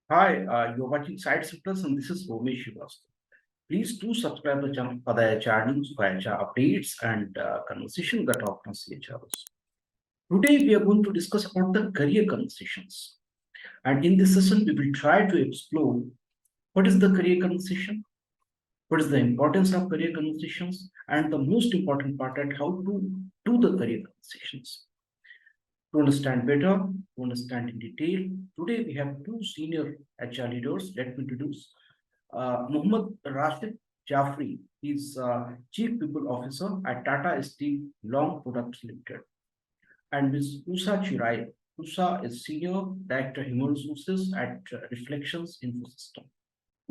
Hi, you're watching SightsIn Plus, and this is Romesh. Please do subscribe to the channel for the HR news, for HR updates, and conversation that happens in HRs. Today, we are going to discuss about the career conversations. And in this session, we will try to explore what is the career conversation, what is the importance of career conversations, and the most important part at how to do the career conversations. To understand better, to understand in detail, today we have two senior HR leaders. Let me introduce Muhammad Rashid Jaffrey. He's Chief People Officer at Tata Steel Long Products Limited. And Ms. Usha Chirayil. Usha is Senior Director Human Resources at Reflections Infosystem.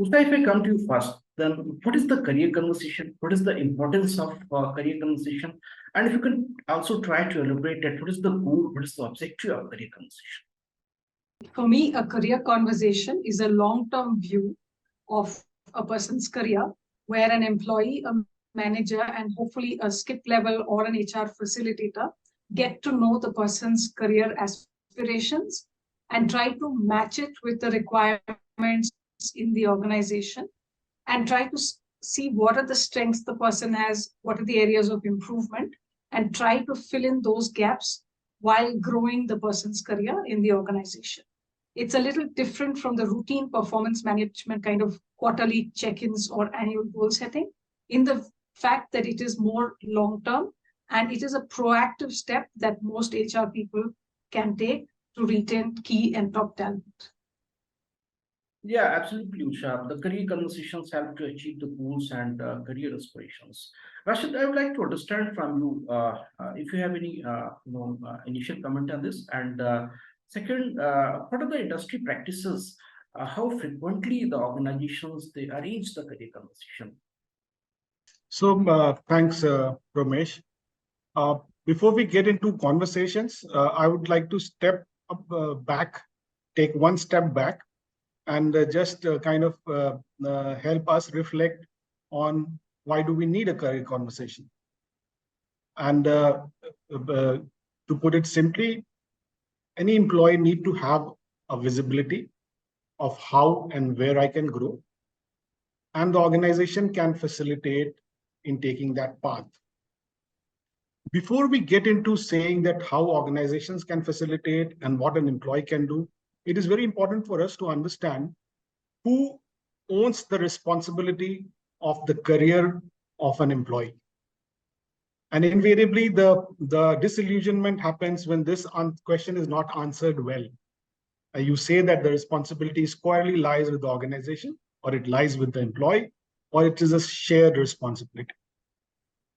Usha, if I come to you first, then what is the career conversation? What is the importance of career conversation? And if you can also try to elaborate that, what is the goal, what is the objective of career conversation? For me, a career conversation is a long-term view of a person's career where an employee, a manager, and hopefully a skip level or an HR facilitator get to know the person's career aspirations and try to match it with the requirements in the organization and try to see what are the strengths the person has, what are the areas of improvement, and try to fill in those gaps while growing the person's career in the organization. It's a little different from the routine performance management kind of quarterly check-ins or annual goal setting in the fact that it is more long-term and it is a proactive step that most HR people can take to retain key and top talent. Yeah, absolutely, Usha. The career conversations help to achieve the goals and career aspirations. Rashid, I would like to understand from you if you have any initial comment on this. And second, what are the industry practices? How frequently the organizations they arrange the career conversation? So thanks, Ramesh. Before we get into conversations, I would like to step up, back, take one step back, and just kind of help us reflect on why do we need a career conversation. And to put it simply, any employee need to have a visibility of how and where I can grow, and the organization can facilitate in taking that path. Before we get into saying that how organizations can facilitate and what an employee can do, it is very important for us to understand who owns the responsibility of the career of an employee. And invariably, the disillusionment happens when this question is not answered well. You say that the responsibility squarely lies with the organization, or it lies with the employee, or it is a shared responsibility.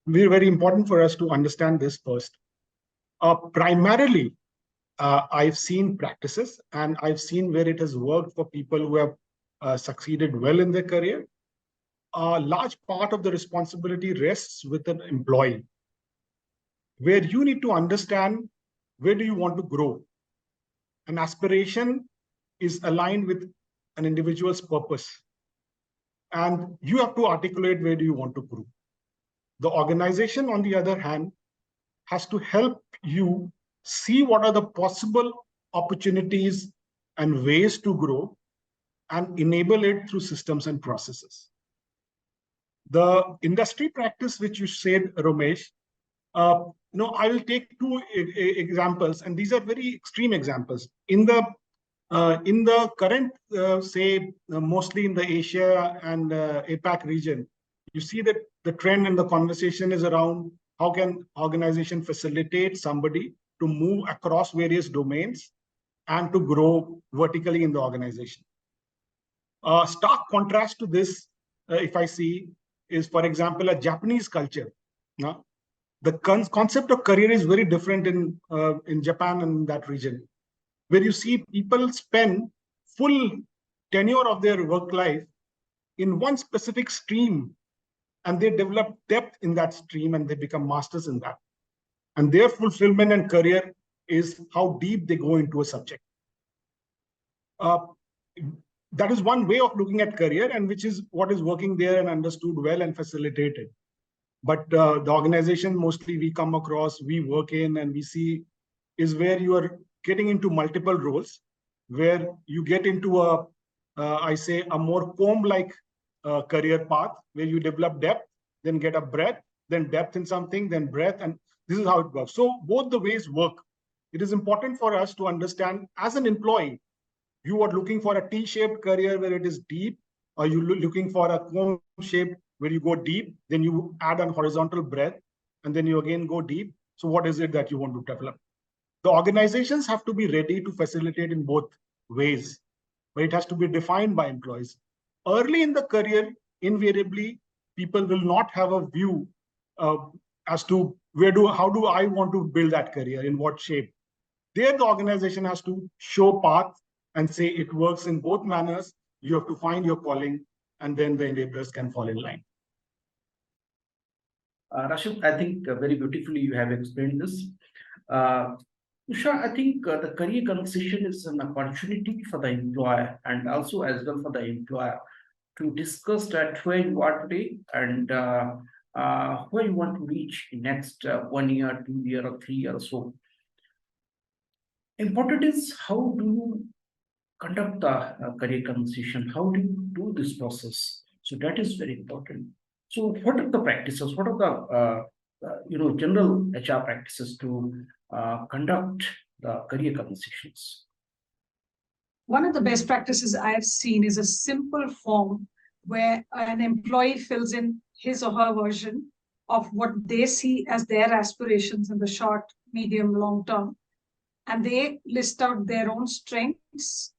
Very important for us to understand this first. Primarily, I've seen practices and I've seen where it has worked for people who have succeeded well in their career. A large part of the responsibility rests with an employee, where you need to understand where do you want to grow. An aspiration is aligned with an individual's purpose, and you have to articulate where do you want to grow. The organization, on the other hand, has to help you see what are the possible opportunities and ways to grow and enable it through systems and processes. The industry practice, which you said, Ramesh, I will take two examples, and these are very extreme examples. In the current, mostly in the Asia and APAC region, you see that the trend and the conversation is around how can organization facilitate somebody to move across various domains and to grow vertically in the organization. Stark contrast to this, if I see, is, for example, a Japanese culture. The concept of career is very different in Japan and that region, where you see people spend full tenure of their work life in one specific stream, and they develop depth in that stream and they become masters in that. And their fulfillment and career is how deep they go into a subject. That is one way of looking at career, and which is what is working there and understood well and facilitated. But the organization mostly we come across, we work in, and we see is where you are getting into multiple roles, where you get into a I say, a more comb-like career path where you develop depth, then get a breadth, then depth in something, then breadth, and this is how it works. So both the ways work. It is important for us to understand, as an employee, you are looking for a T-shaped career where it is deep, or you looking for a comb-shaped where you go deep, then you add an horizontal breadth, and then you again go deep. So what is it that you want to develop? The organizations have to be ready to facilitate in both ways, but it has to be defined by employees. Early in the career, invariably, people will not have a view uh, as to how do I want to build that career, in what shape. There, the organization has to show path and say it works in both manners. You have to find your calling, and then the enablers can fall in line. Rashid, I think very beautifully you have explained this. Uh, Usha, I think the career conversation is an opportunity for the employer and also as well for the employer to discuss that where you are today and where you want to reach in next 1 year, 2 year, or 3 years or so. Important is how do you conduct the career conversation? How do you do this process? So that is very important. So what are the practices? What are the general HR practices to conduct the career conversations? One of the best practices I've seen is a simple form where an employee fills in his or her version of what they see as their aspirations in the short, medium, long term. And they list out their own strengths,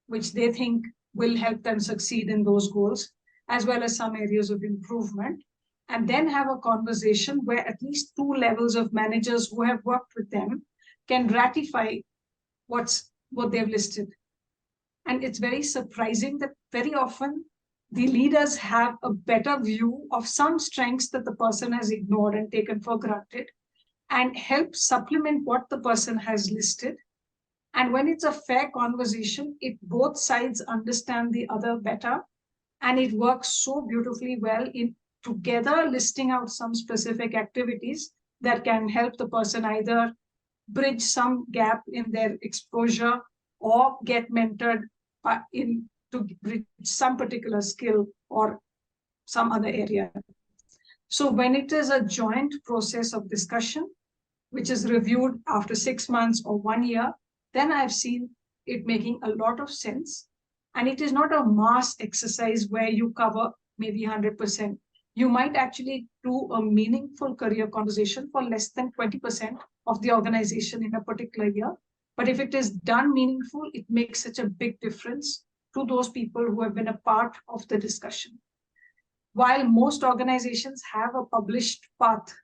which they think will help them succeed in those goals, as well as some areas of improvement. And then have a conversation where at least two levels of managers who have worked with them can ratify what they've listed. And it's very surprising that very often the leaders have a better view of some strengths that the person has ignored and taken for granted, and help supplement what the person has listed. And when it's a fair conversation, if both sides understand the other better, and it works so beautifully well in together listing out some specific activities that can help the person either bridge some gap in their exposure or get mentored in to bridge some particular skill or some other area. So when it is a joint process of discussion, which is reviewed after 6 months or 1 year, then I've seen it making a lot of sense. And it is not a mass exercise where you cover maybe 100%. You might actually do a meaningful career conversation for less than 20% of the organization in a particular year. But if it is done meaningful, it makes such a big difference to those people who have been a part of the discussion. While most organizations have a published path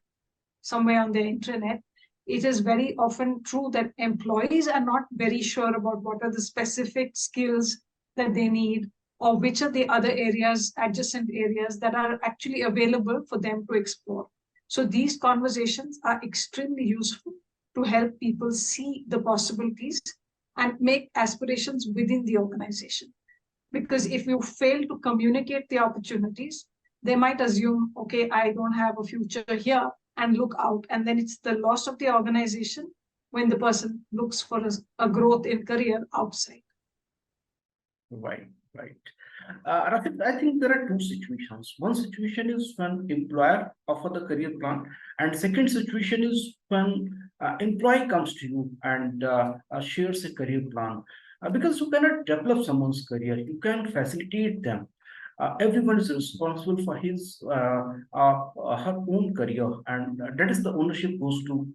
somewhere on their intranet, it is very often true that employees are not very sure about what are the specific skills that they need, or which are the other areas, adjacent areas that are actually available for them to explore. So these conversations are extremely useful to help people see the possibilities and make aspirations within the organization. Because if you fail to communicate the opportunities, they might assume, okay, I don't have a future here, and look out. And then it's the loss of the organization when the person looks for a growth in career outside. Right, right. Rafik, I think there are two situations. One situation is when employer offer the career plan, and second situation is when employee comes to you and shares a career plan. Because you cannot develop someone's career, you can facilitate them. Everyone is responsible for his her own career, and that is the ownership goes to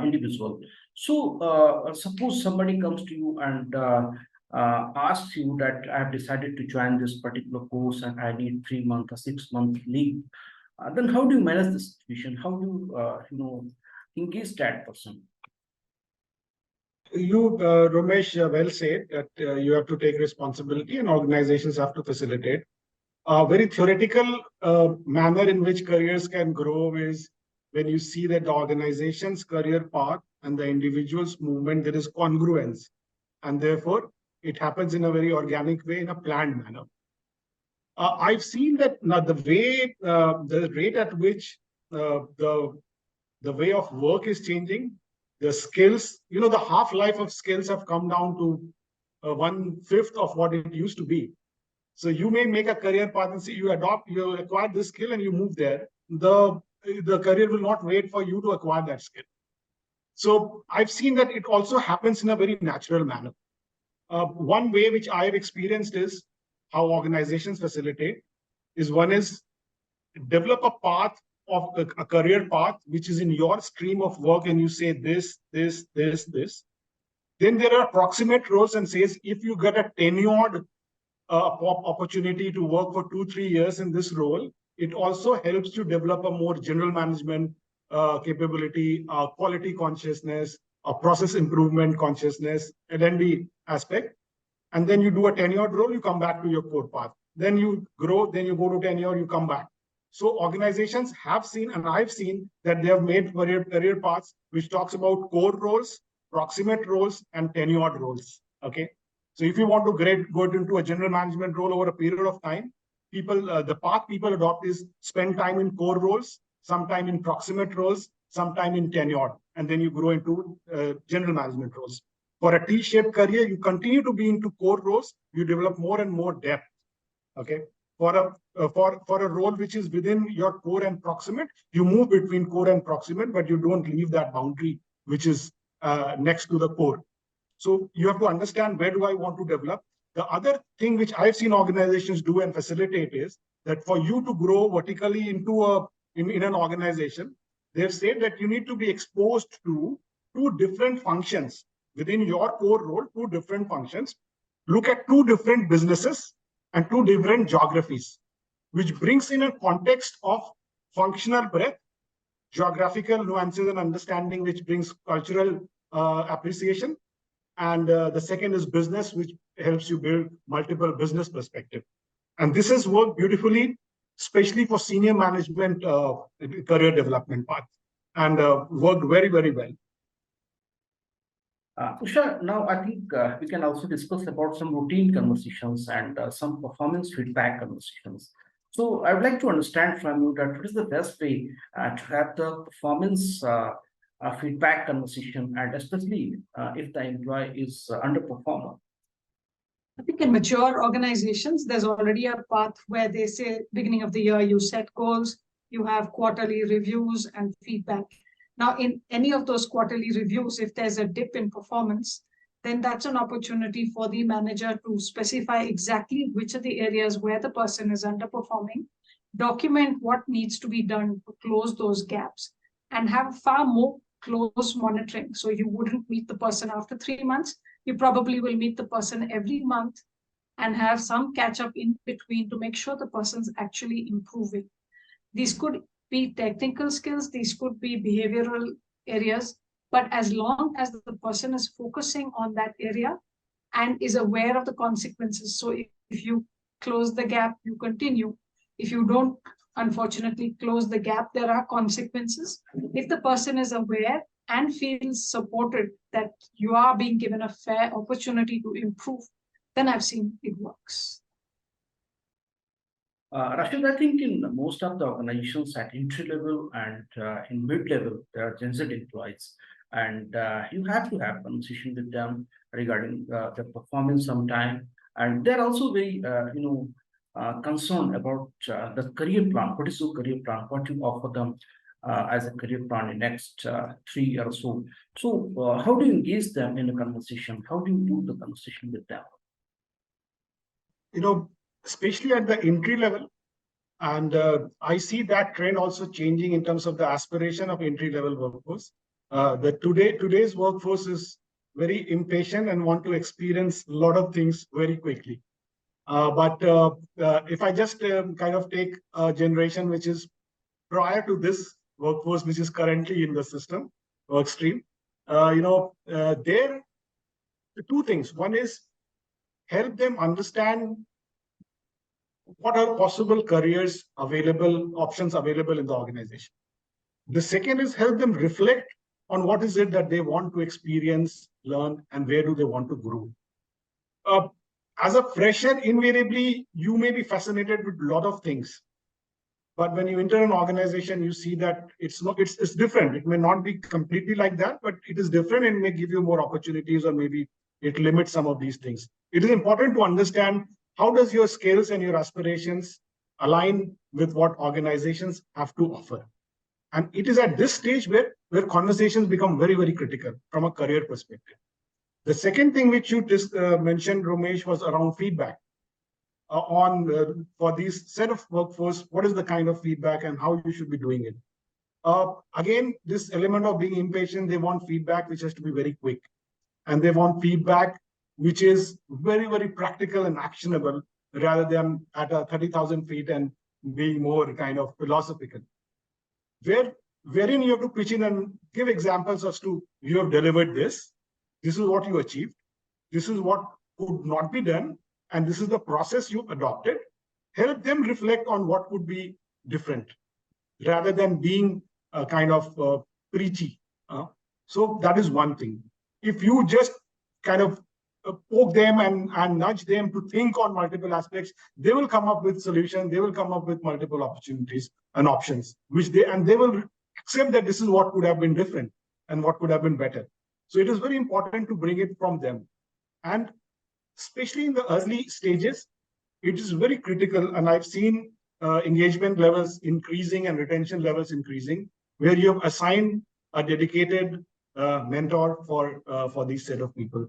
individual. So suppose somebody comes to you and asks you that I have decided to join this particular course and I need 3 month or 6 month leave. Then how do you manage the situation? How do you engage that person? You, Ramesh, well said that you have to take responsibility and organizations have to facilitate. A very theoretical manner in which careers can grow is when you see that the organization's career path and the individual's movement, there is congruence. And therefore, it happens in a very organic way, in a planned manner. I've seen that now the rate at which the way of work is changing, the skills, the half-life of skills have come down to 1/5 of what it used to be. So you may make a career path and say you acquire this skill and you move there. The career will not wait for you to acquire that skill. So I've seen that it also happens in a very natural manner. One way which I have experienced is how organizations facilitate is one is develop a path of a career path which is in your stream of work, and you say this. Then there are proximate roles and says if you get a tenured opportunity to work for 2-3 years in this role, it also helps you develop a more general management capability, quality consciousness, a process improvement consciousness, L&D aspect. And then you do a tenured role, you come back to your core path. Then you grow, then you go to tenure, you come back. So organizations have seen, and I've seen that they have made career paths which talks about core roles, proximate roles, and tenured roles. Okay. So if you want to go into a general management role over a period of time, the path people adopt is spend time in core roles, sometime in proximate roles, sometime in tenured, and then you grow into general management roles. For a T-shaped career, you continue to be into core roles, you develop more and more depth. Okay. For a role which is within your core and proximate, you move between core and proximate, but you don't leave that boundary which is next to the core. So you have to understand, where do I want to develop? The other thing which I've seen organizations do and facilitate is that for you to grow vertically into in an organization, they've said that you need to be exposed to 2 different functions within your core role, 2 different functions. Look at 2 different businesses and 2 different geographies, which brings in a context of functional breadth, geographical nuances and understanding, which brings cultural appreciation. And the second is business, which helps you build multiple business perspective. And this has worked beautifully, especially for senior management career development path, and worked very, very well. Usha, now I think we can also discuss about some routine conversations and some performance feedback conversations. So I would like to understand from you that what is the best way to have the performance feedback conversation, and especially if the employee is underperformer. I think in mature organizations, there's already a path where they say beginning of the year, you set goals, you have quarterly reviews and feedback. Now, in any of those quarterly reviews, if there's a dip in performance, then that's an opportunity for the manager to specify exactly which are the areas where the person is underperforming, document what needs to be done to close those gaps, and have far more close monitoring. So you wouldn't meet the person after 3 months. You probably will meet the person every month and have some catch up in between to make sure the person's actually improving. These could be technical skills, these could be behavioral areas, but as long as the person is focusing on that area and is aware of the consequences. So if you close the gap, you continue. If you don't, unfortunately, close the gap, there are consequences. If the person is aware and feels supported that you are being given a fair opportunity to improve, then I've seen it works. Rashid, I think in most of the organizations at entry level and in mid level, there are Gen Z employees, and you have to have conversation with them regarding the performance sometime, and they're also very concerned about the career plan. What is your career plan? What you offer them as a career plan in next 3 years or so? So how do you engage them in a conversation? How do you do the conversation with them? Especially at the entry level, and I see that trend also changing in terms of the aspiration of entry level workforce. Today's workforce is very impatient and want to experience a lot of things very quickly. But if I just kind of take a generation which is prior to this workforce, which is currently in the system work stream, there 2 things. One is help them understand what are possible careers available, options available in the organization. The second is help them reflect on what is it that they want to experience, learn, and where do they want to grow. As a fresher, invariably, you may be fascinated with a lot of things. But when you enter an organization, you see that it's different. It may not be completely like that, but it is different and may give you more opportunities, or maybe it limits some of these things. It is important to understand how does your skills and your aspirations align with what organizations have to offer? And it is at this stage where conversations become very, very critical from a career perspective. The second thing which you just mentioned, Ramesh, was around feedback. For these set of workforce, what is the kind of feedback and how you should be doing it? Again, this element of being impatient, they want feedback which has to be very quick. And they want feedback which is very, very practical and actionable rather than at 30,000 feet and being more kind of philosophical. Wherein you have to pitch in and give examples as to you have delivered this is what you achieved, this is what could not be done, and this is the process you adopted. Help them reflect on what could be different rather than being kind of preachy. So that is one thing. If you just kind of poke them and nudge them to think on multiple aspects, they will come up with solutions, they will come up with multiple opportunities and options, and they will accept that this is what could have been different and what could have been better. So it is very important to bring it from them. And especially in the early stages, it is very critical. And I've seen engagement levels increasing and retention levels increasing, where you have assigned a dedicated mentor for these set of people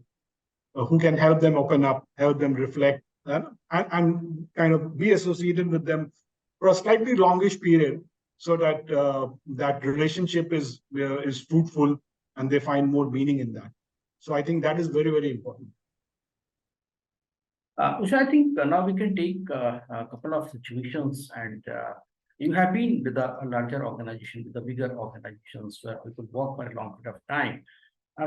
who can help them open up, help them reflect, and kind of be associated with them for a slightly longish period, so that that relationship is fruitful and they find more meaning in that. So I think that is very, very important. Usha, I think now we can take a couple of situations, and you have been with a larger organization, with the bigger organizations where people work for a long period of time.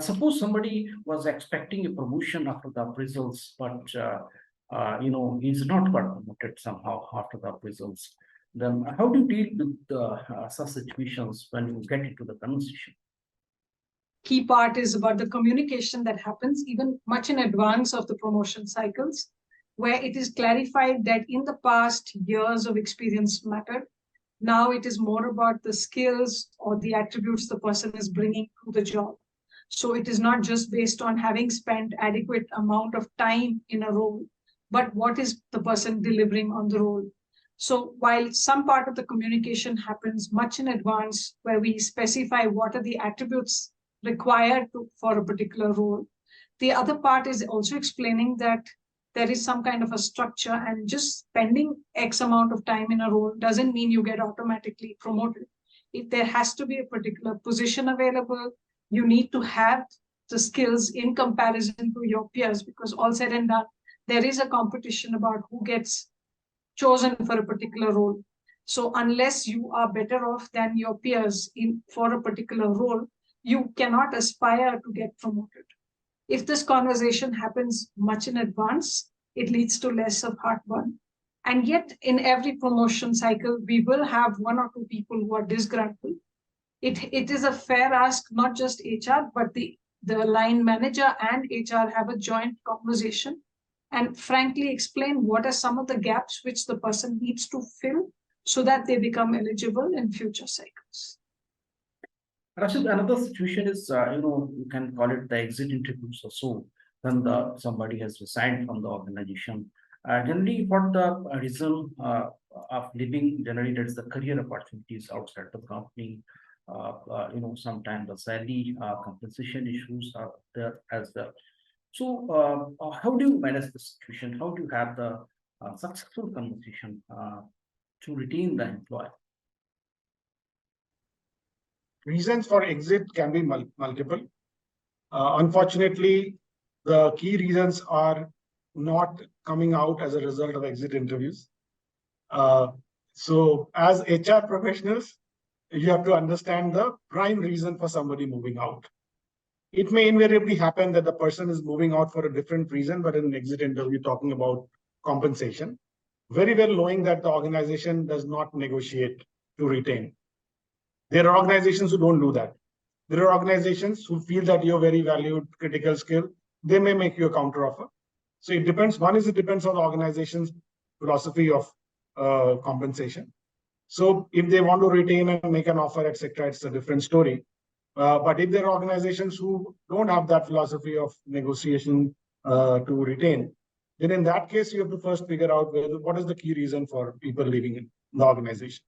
Suppose somebody was expecting a promotion after the appraisals, but he's not got promoted somehow after the appraisals. Then how do you deal with such situations when you get into the conversation? Key part is about the communication that happens even much in advance of the promotion cycles, where it is clarified that in the past years of experience mattered. Now it is more about the skills or the attributes the person is bringing to the job. So it is not just based on having spent adequate amount of time in a role, but what is the person delivering on the role. So while some part of the communication happens much in advance, where we specify what are the attributes required for a particular role, the other part is also explaining that there is some kind of a structure, and just spending X amount of time in a role doesn't mean you get automatically promoted. If there has to be a particular position available, you need to have the skills in comparison to your peers, because all said and done, there is a competition about who gets chosen for a particular role. So unless you are better off than your peers for a particular role, you cannot aspire to get promoted. If this conversation happens much in advance, it leads to less of heartburn. And yet, in every promotion cycle, we will have one or two people who are disgruntled. It is a fair ask, not just HR, but the line manager and HR have a joint conversation and frankly explain what are some of the gaps which the person needs to fill so that they become eligible in future cycles. Rashid, another situation is, you can call it the exit interviews or so, when somebody has resigned from the organization. Generally, for the reason of leaving, generally that's the career opportunities outside the company. Sometimes the salary compensation issues are there as well. So, how do you manage the situation? How do you have the successful conversation to retain the employee? Reasons for exit can be multiple. Unfortunately, the key reasons are not coming out as a result of exit interviews. So as HR professionals, you have to understand the prime reason for somebody moving out. It may invariably happen that the person is moving out for a different reason, but in an exit interview talking about compensation, very well knowing that the organization does not negotiate to retain. There are organizations who don't do that. There are organizations who feel that you're very valued, critical skill. They may make you a counter offer. So it depends. It depends on the organization's philosophy of compensation. So if they want to retain and make an offer, etc., it's a different story. But if there are organizations who don't have that philosophy of negotiation to retain, then in that case, you have to first figure out what is the key reason for people leaving in the organization.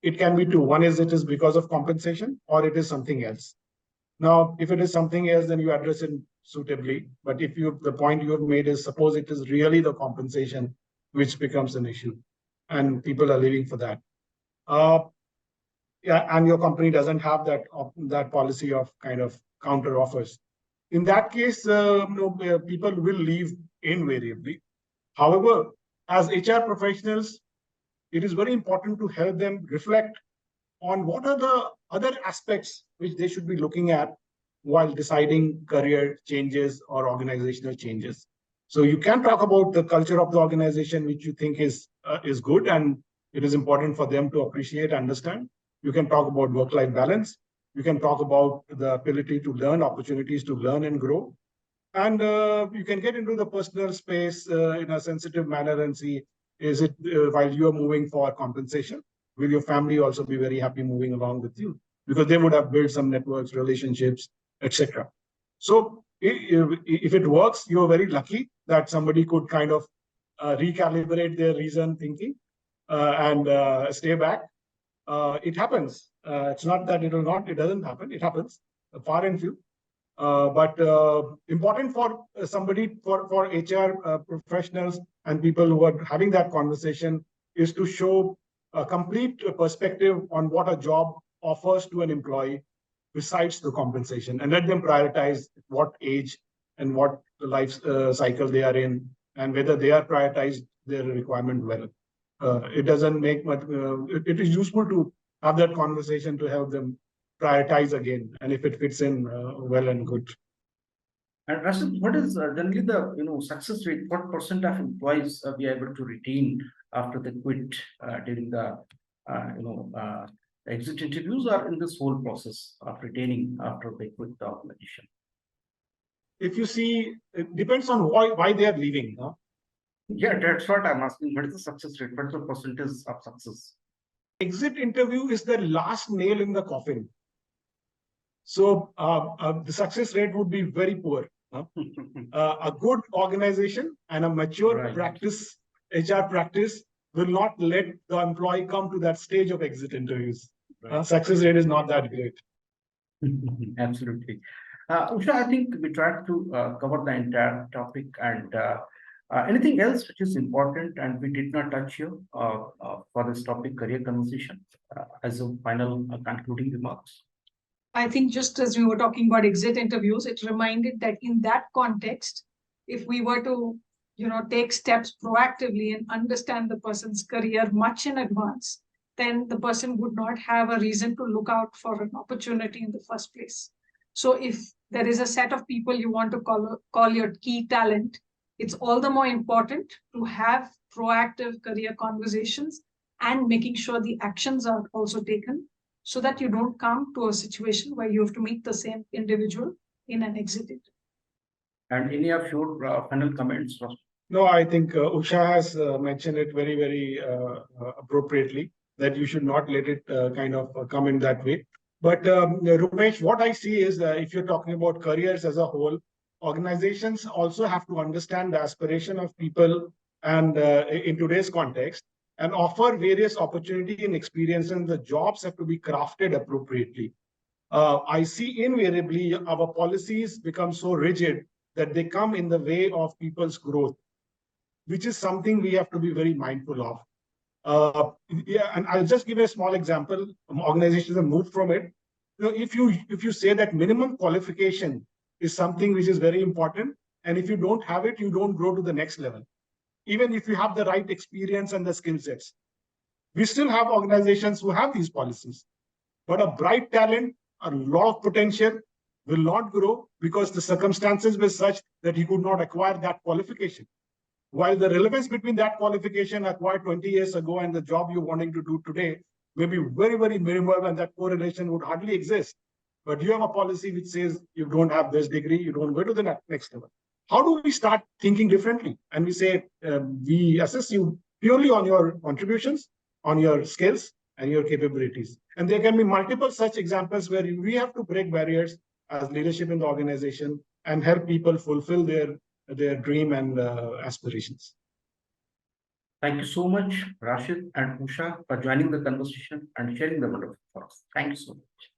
It can be two. One is it is because of compensation or it is something else. Now, if it is something else, then you address it suitably. But if the point you have made is suppose it is really the compensation which becomes an issue and people are leaving for that. Yeah, and your company doesn't have that policy of kind of counter offers. In that case, people will leave invariably. However, as HR professionals, it is very important to help them reflect on what are the other aspects which they should be looking at while deciding career changes or organizational changes. So you can talk about the culture of the organization, which you think is good, and it is important for them to appreciate, understand. You can talk about work-life balance. You can talk about the ability to learn, opportunities to learn and grow. And you can get into the personal space in a sensitive manner and see, is it while you are moving for compensation, will your family also be very happy moving along with you? Because they would have built some networks, relationships, etc. So if it works, you're very lucky that somebody could kind of recalibrate their reason thinking and stay back. It happens. It's not that it doesn't happen. It happens, far and few. But important for somebody, for HR professionals and people who are having that conversation is to show a complete perspective on what a job offers to an employee besides the compensation, and let them prioritize what age and what life cycle they are in, and whether they are prioritized their requirement well. It doesn't make much, it is useful to have that conversation to help them prioritize again, and if it fits in well and good. And Rashid, what is generally the success rate? What percent of employees we are able to retain after they quit during the exit interviews or in this whole process of retaining after they quit the organization? If you see, it depends on why they are leaving. Huh? Yeah, that's what I'm asking. What is the success rate? What's the percentage of success? Exit interview is the last nail in the coffin. So the success rate would be very poor. Huh? A good organization and a mature practice, HR practice, will not let the employee come to that stage of exit interviews. Success rate is not that great. Absolutely. Usha, I think we tried to cover the entire topic, and anything else which is important and we did not touch here for this topic, career conversation, as a final concluding remarks? I think just as we were talking about exit interviews, it reminded that in that context, if we were to, take steps proactively and understand the person's career much in advance, then the person would not have a reason to look out for an opportunity in the first place. So if there is a set of people you want to call your key talent, it's all the more important to have proactive career conversations and making sure the actions are also taken, so that you don't come to a situation where you have to meet the same individual in an exit interview. And any of your final comments? No, I think Usha has mentioned it very, very appropriately, that you should not let it kind of come in that way. But Rupesh, what I see is if you're talking about careers as a whole, organizations also have to understand the aspiration of people and in today's context, and offer various opportunity and experience, and the jobs have to be crafted appropriately. I see invariably our policies become so rigid that they come in the way of people's growth, which is something we have to be very mindful of. Yeah, and I'll just give a small example. Organizations have moved from it. If you say that minimum qualification is something which is very important, and if you don't have it, you don't grow to the next level, even if you have the right experience and the skill sets. We still have organizations who have these policies, but a bright talent, a lot of potential will not grow because the circumstances were such that he could not acquire that qualification. While the relevance between that qualification acquired 20 years ago and the job you're wanting to do today may be very, very minimal, and that correlation would hardly exist. But you have a policy which says you don't have this degree, you don't go to the next level. How do we start thinking differently? And we say, we assess you purely on your contributions, on your skills and your capabilities. And there can be multiple such examples where we have to break barriers as leadership in the organization and help people fulfill their their dream and aspirations. Thank you so much, Rashid and Usha, for joining the conversation and sharing the wonderful thoughts. Thank you so much.